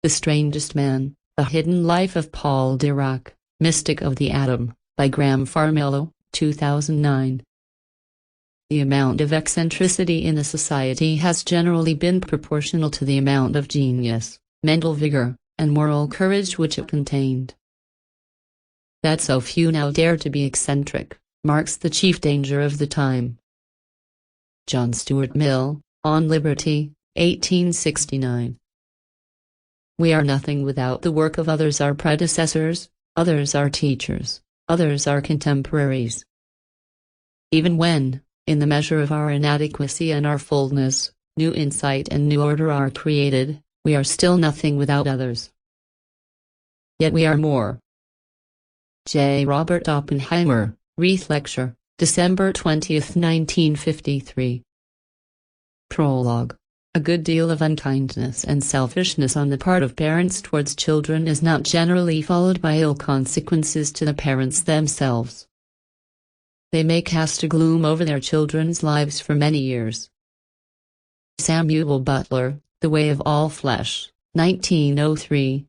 The Strangest Man, The Hidden Life of Paul Dirac, Mystic of the Atom, by Graham Farmelo, 2009. The amount of eccentricity in a society has generally been proportional to the amount of genius, mental vigor, and moral courage which it contained. That so few now dare to be eccentric, marks the chief danger of the time. John Stuart Mill, On Liberty, 1869. We are nothing without the work of others, our predecessors, others our teachers, others our contemporaries. Even when, in the measure of our inadequacy and our fullness, new insight and new order are created, we are still nothing without others. Yet we are more. J. Robert Oppenheimer, Reith Lecture, December 20, 1953. Prologue. A good deal of unkindness and selfishness on the part of parents towards children is not generally followed by ill consequences to the parents themselves. They may cast a gloom over their children's lives for many years. Samuel Butler, The Way of All Flesh, 1903.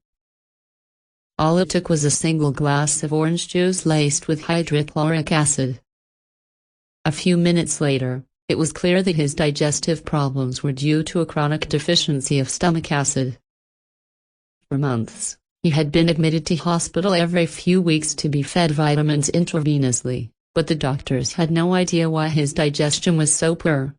All it took was a single glass of orange juice laced with hydrochloric acid. A few minutes later, it was clear that his digestive problems were due to a chronic deficiency of stomach acid. For months, he had been admitted to hospital every few weeks to be fed vitamins intravenously, but the doctors had no idea why his digestion was so poor.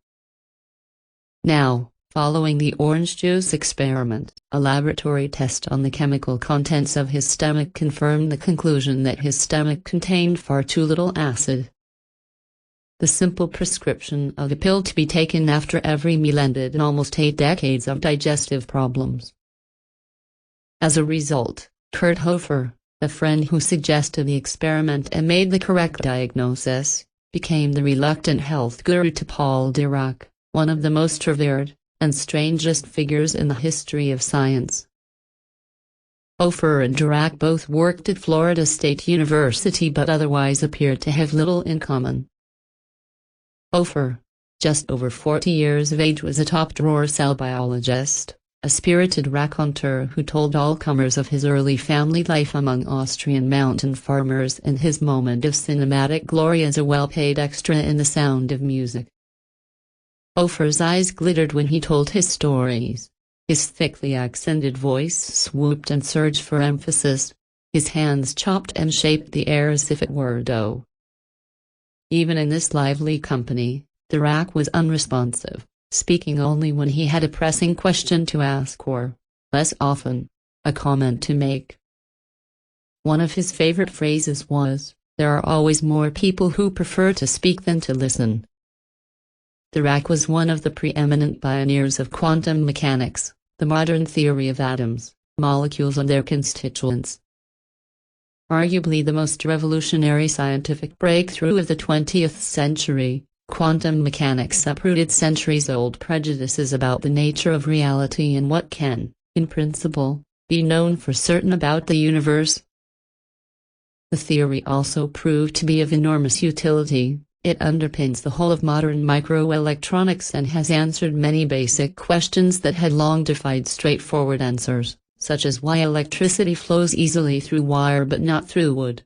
Now, following the orange juice experiment, a laboratory test on the chemical contents of his stomach confirmed the conclusion that his stomach contained far too little acid. The simple prescription of a pill to be taken after every meal ended almost 8 decades of digestive problems. As a result, Kurt Hofer, the friend who suggested the experiment and made the correct diagnosis, became the reluctant health guru to Paul Dirac, one of the most revered and strangest figures in the history of science. Hofer and Dirac both worked at Florida State University but otherwise appeared to have little in common. Hofer, just over 40 years of age, was a top-drawer cell biologist, a spirited raconteur who told all comers of his early family life among Austrian mountain farmers and his moment of cinematic glory as a well-paid extra in The Sound of Music. Hofer's eyes glittered when he told his stories. His thickly accented voice swooped and surged for emphasis. His hands chopped and shaped the air as if it were dough. Even in this lively company, Dirac was unresponsive, speaking only when he had a pressing question to ask or, less often, a comment to make. One of his favorite phrases was, "There are always more people who prefer to speak than to listen." Dirac was one of the preeminent pioneers of quantum mechanics, the modern theory of atoms, molecules and their constituents. Arguably the most revolutionary scientific breakthrough of the 20th century, quantum mechanics uprooted centuries-old prejudices about the nature of reality and what can, in principle, be known for certain about the universe. The theory also proved to be of enormous utility. It underpins the whole of modern microelectronics and has answered many basic questions that had long defied straightforward answers, such as why electricity flows easily through wire but not through wood.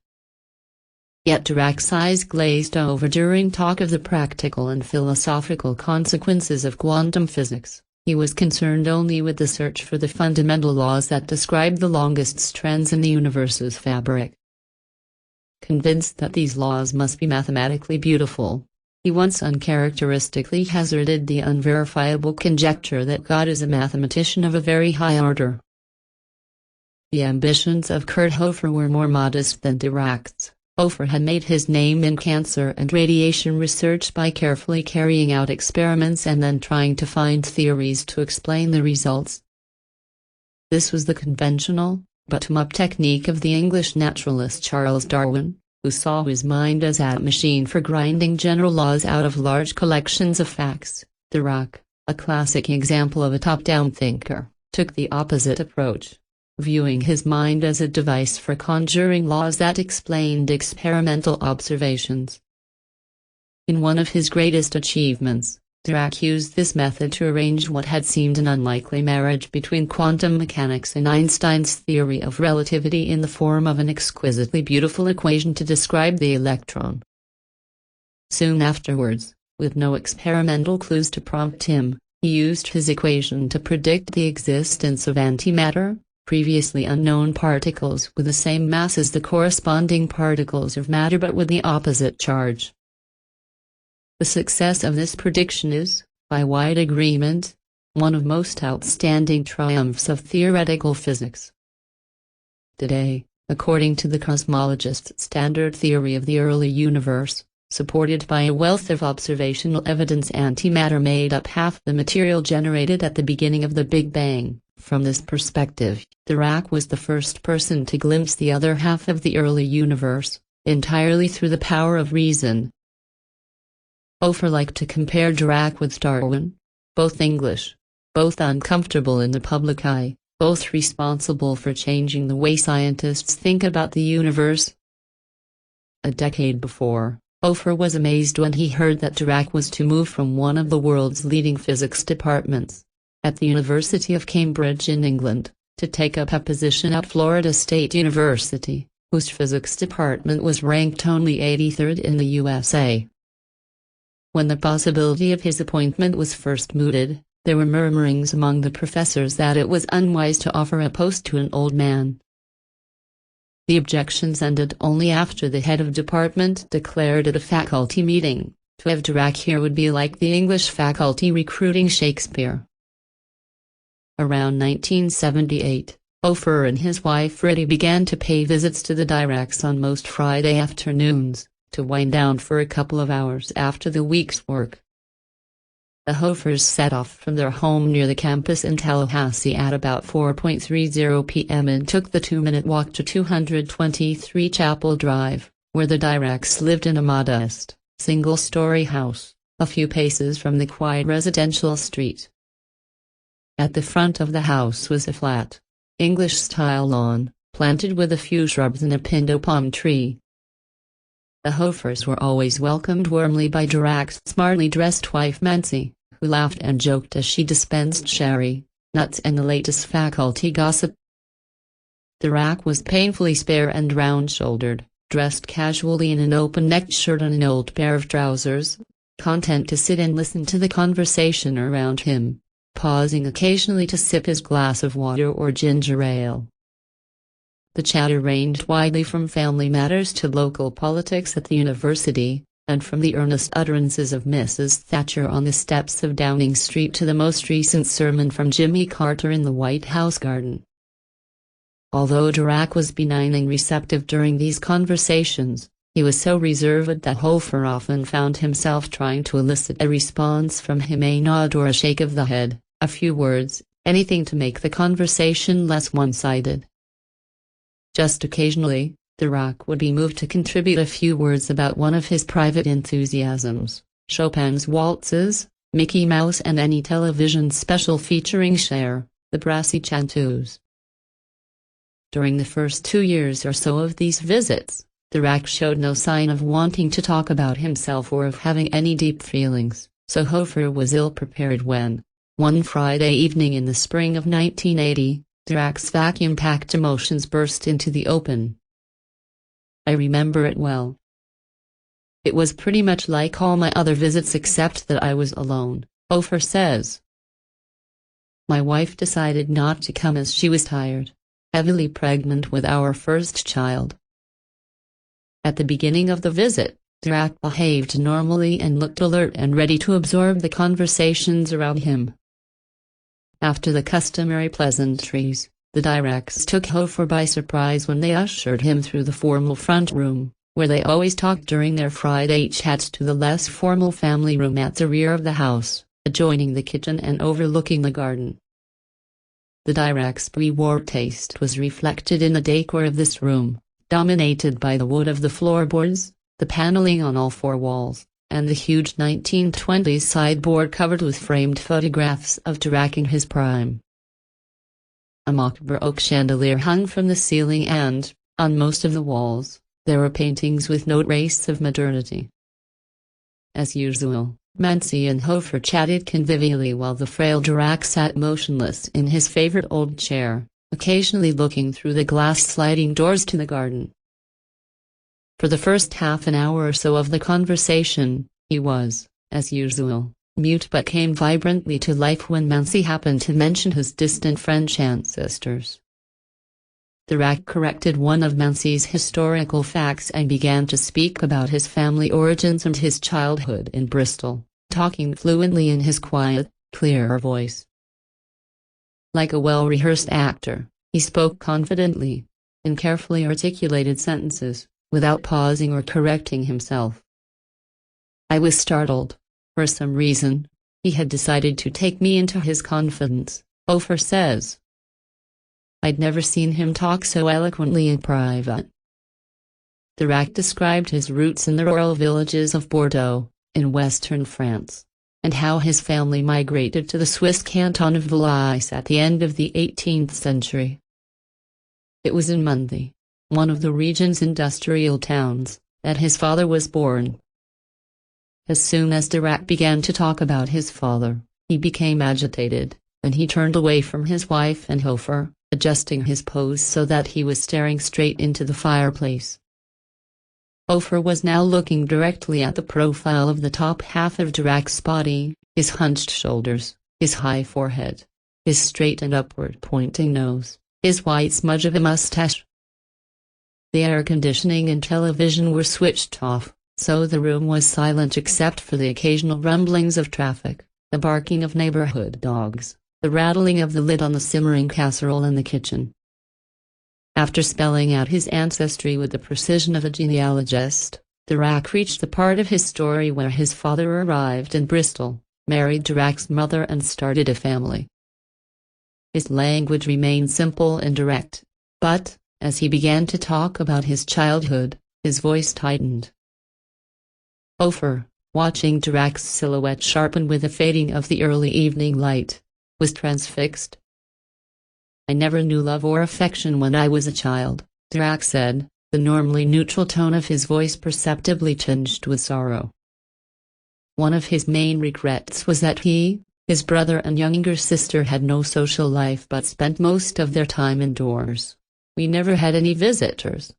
Yet Dirac's eyes glazed over during talk of the practical and philosophical consequences of quantum physics. He was concerned only with the search for the fundamental laws that describe the longest strands in the universe's fabric. Convinced that these laws must be mathematically beautiful, he once uncharacteristically hazarded the unverifiable conjecture that God is a mathematician of a very high order. The ambitions of Kurt Hofer were more modest than Dirac's. Hofer had made his name in cancer and radiation research by carefully carrying out experiments and then trying to find theories to explain the results. This was the conventional, bottom-up technique of the English naturalist Charles Darwin, who saw his mind as a machine for grinding general laws out of large collections of facts. Dirac, a classic example of a top-down thinker, took the opposite approach, viewing his mind as a device for conjuring laws that explained experimental observations. In one of his greatest achievements, Dirac used this method to arrange what had seemed an unlikely marriage between quantum mechanics and Einstein's theory of relativity in the form of an exquisitely beautiful equation to describe the electron. Soon afterwards, with no experimental clues to prompt him, he used his equation to predict the existence of antimatter, previously unknown particles with the same mass as the corresponding particles of matter but with the opposite charge. The success of this prediction is, by wide agreement, one of most outstanding triumphs of theoretical physics. Today, according to the cosmologist's standard theory of the early universe, supported by a wealth of observational evidence, antimatter made up half the material generated at the beginning of the Big Bang. From this perspective, Dirac was the first person to glimpse the other half of the early universe, entirely through the power of reason. Hofer liked to compare Dirac with Darwin, both English, both uncomfortable in the public eye, both responsible for changing the way scientists think about the universe. A decade before, Hofer was amazed when he heard that Dirac was to move from one of the world's leading physics departments, at the University of Cambridge in England, to take up a position at Florida State University, whose physics department was ranked only 83rd in the USA. When the possibility of his appointment was first mooted, there were murmurings among the professors that it was unwise to offer a post to an old man. The objections ended only after the head of department declared at a faculty meeting, to have Dirac here would be like the English faculty recruiting Shakespeare. Around 1978, Hofer and his wife Riddy began to pay visits to the Diracs on most Friday afternoons, to wind down for a couple of hours after the week's work. The Hofers set off from their home near the campus in Tallahassee at about 4:30 p.m. and took the 2-minute walk to 223 Chapel Drive, where the Diracs lived in a modest, single-story house, a few paces from the quiet residential street. At the front of the house was a flat, English-style lawn, planted with a few shrubs and a pindo palm tree. The Hofers were always welcomed warmly by Dirac's smartly dressed wife Nancy, who laughed and joked as she dispensed sherry, nuts and the latest faculty gossip. Dirac was painfully spare and round-shouldered, dressed casually in an open-necked shirt and an old pair of trousers, content to sit and listen to the conversation around him, pausing occasionally to sip his glass of water or ginger ale. The chatter ranged widely from family matters to local politics at the university, and from the earnest utterances of Mrs. Thatcher on the steps of Downing Street to the most recent sermon from Jimmy Carter in the White House garden. Although Dirac was benign and receptive during these conversations, he was so reserved that Hofer often found himself trying to elicit a response from him, a nod or a shake of the head, a few words, anything to make the conversation less one-sided. Just occasionally, Dirac would be moved to contribute a few words about one of his private enthusiasms, Chopin's waltzes, Mickey Mouse and any television special featuring Cher, the brassy chanteuse. During the first 2 years or so of these visits, Dirac showed no sign of wanting to talk about himself or of having any deep feelings, so Hofer was ill-prepared when, one Friday evening in the spring of 1980, Dirac's vacuum-packed emotions burst into the open. I remember it well. It was pretty much like all my other visits except that I was alone, Hofer says. My wife decided not to come as she was tired, heavily pregnant with our first child. At the beginning of the visit, Dirac behaved normally and looked alert and ready to absorb the conversations around him. After the customary pleasantries, the Diracs took Hofer by surprise when they ushered him through the formal front room, where they always talked during their Friday chats, to the less formal family room at the rear of the house, adjoining the kitchen and overlooking the garden. The Diracs' pre-war taste was reflected in the decor of this room, dominated by the wood of the floorboards, the paneling on all 4 walls, and the huge 1920s sideboard covered with framed photographs of Dirac in his prime. A mock Baroque chandelier hung from the ceiling and, on most of the walls, there were paintings with no trace of modernity. As usual, Mansi and Hofer chatted convivially while the frail Dirac sat motionless in his favorite old chair, occasionally looking through the glass sliding doors to the garden. For the first half an hour or so of the conversation, he was, as usual, mute but came vibrantly to life when Mansi happened to mention his distant French ancestors. Dirac corrected one of Mansi's historical facts and began to speak about his family origins and his childhood in Bristol, talking fluently in his quiet, clear voice. Like a well-rehearsed actor, he spoke confidently, in carefully articulated sentences, without pausing or correcting himself. I was startled. For some reason, he had decided to take me into his confidence, Hofer says. I'd never seen him talk so eloquently in private. Dirac described his roots in the rural villages of Bordeaux, in western France, and how his family migrated to the Swiss canton of Valais at the end of the 18th century. It was in Mundy, one of the region's industrial towns, that his father was born. As soon as Dirac began to talk about his father, he became agitated, and he turned away from his wife and Hofer, adjusting his pose so that he was staring straight into the fireplace. Hofer was now looking directly at the profile of the top half of Dirac's body, his hunched shoulders, his high forehead, his straight and upward pointing nose, his white smudge of a mustache. The air conditioning and television were switched off, so the room was silent except for the occasional rumblings of traffic, the barking of neighborhood dogs, the rattling of the lid on the simmering casserole in the kitchen. After spelling out his ancestry with the precision of a genealogist, Dirac reached the part of his story where his father arrived in Bristol, married Dirac's mother and started a family. His language remained simple and direct, but, as he began to talk about his childhood, his voice tightened. Hofer, watching Dirac's silhouette sharpen with the fading of the early evening light, was transfixed. I never knew love or affection when I was a child, Dirac said, the normally neutral tone of his voice perceptibly tinged with sorrow. One of his main regrets was that he, his brother and younger sister had no social life but spent most of their time indoors. We never had any visitors.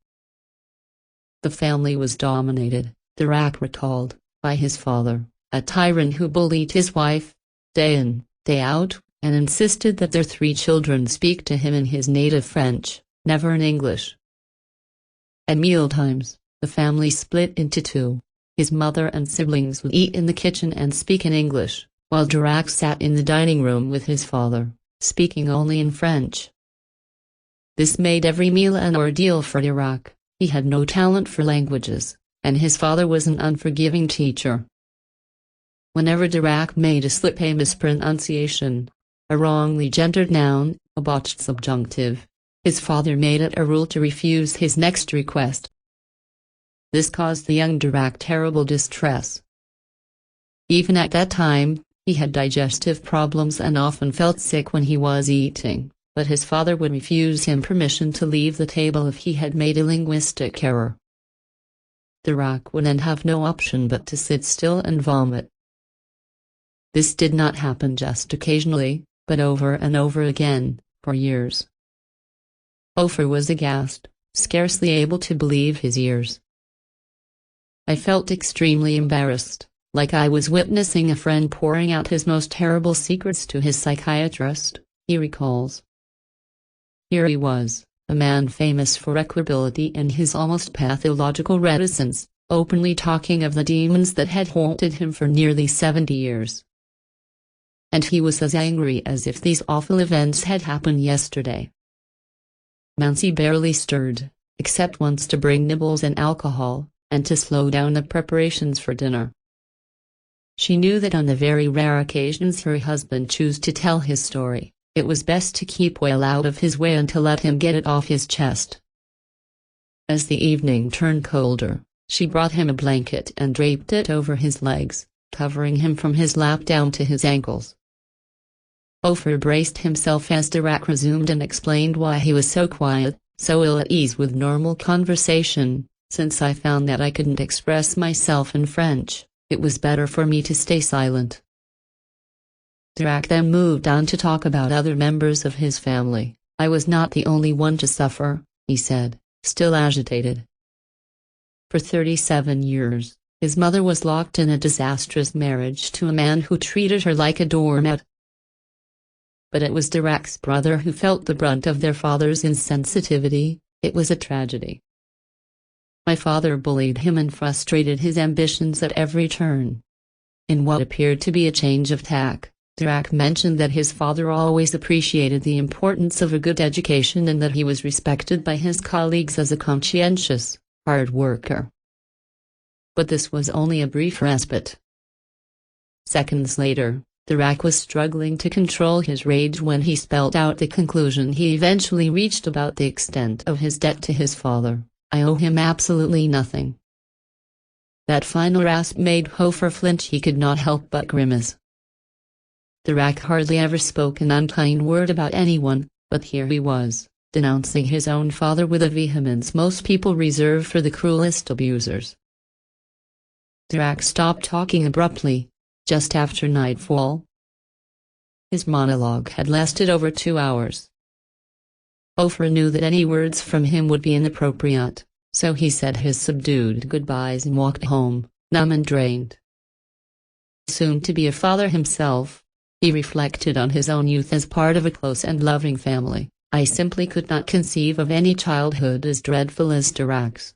The family was dominated, Dirac recalled, by his father, a tyrant who bullied his wife, day in, day out, and insisted that their 3 children speak to him in his native French, never in English. At mealtimes, the family split into 2. His mother and siblings would eat in the kitchen and speak in English, while Dirac sat in the dining room with his father, speaking only in French. This made every meal an ordeal for Dirac. He had no talent for languages, and his father was an unforgiving teacher. Whenever Dirac made a slip, a mispronunciation, a wrongly gendered noun, a botched subjunctive, his father made it a rule to refuse his next request. This caused the young Dirac terrible distress. Even at that time, he had digestive problems and often felt sick when he was eating, but his father would refuse him permission to leave the table if he had made a linguistic error. Dirac would then have no option but to sit still and vomit. This did not happen just occasionally, but over and over again, for years. Hofer was aghast, scarcely able to believe his ears. I felt extremely embarrassed, like I was witnessing a friend pouring out his most terrible secrets to his psychiatrist, he recalls. Here he was, a man famous for equability and his almost pathological reticence, openly talking of the demons that had haunted him for nearly 70 years. And he was as angry as if these awful events had happened yesterday. Mansi barely stirred, except once to bring nibbles and alcohol, and to slow down the preparations for dinner. She knew that on the very rare occasions her husband chose to tell his story, it was best to keep well out of his way and to let him get it off his chest. As the evening turned colder, she brought him a blanket and draped it over his legs, covering him from his lap down to his ankles. Hofer braced himself as Dirac resumed and explained why he was so quiet, so ill at ease with normal conversation, since I found that I couldn't express myself in French. It was better for me to stay silent. Dirac then moved on to talk about other members of his family. I was not the only one to suffer, he said, still agitated. For 37 years, his mother was locked in a disastrous marriage to a man who treated her like a doormat. But it was Dirac's brother who felt the brunt of their father's insensitivity. It was a tragedy. My father bullied him and frustrated his ambitions at every turn. In what appeared to be a change of tack, Dirac mentioned that his father always appreciated the importance of a good education and that he was respected by his colleagues as a conscientious, hard worker. But this was only a brief respite. Seconds later, Dirac was struggling to control his rage when he spelled out the conclusion he eventually reached about the extent of his debt to his father. I owe him absolutely nothing. That final rasp made Hofer flinch. He could not help but grimace. Dirac hardly ever spoke an unkind word about anyone, but here he was, denouncing his own father with a vehemence most people reserve for the cruelest abusers. Dirac stopped talking abruptly, just after nightfall. His monologue had lasted over 2 hours. Hofer knew that any words from him would be inappropriate, so he said his subdued goodbyes and walked home, numb and drained. Soon to be a father himself, he reflected on his own youth as part of a close and loving family. I simply could not conceive of any childhood as dreadful as Dirac's.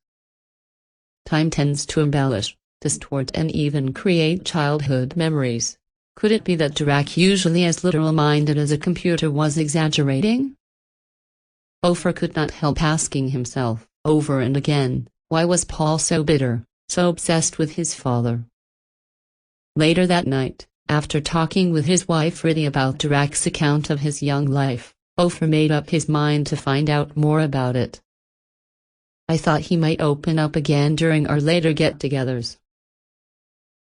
Time tends to embellish, distort and even create childhood memories. Could it be that Dirac, usually as literal-minded as a computer, was exaggerating? Hofer could not help asking himself, over and again, why was Paul so bitter, so obsessed with his father? Later that night, after talking with his wife Riddy about Dirac's account of his young life, Hofer made up his mind to find out more about it. I thought he might open up again during our later get-togethers.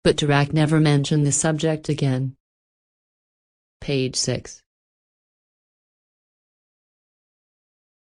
But Dirac never mentioned the subject again. Page 6.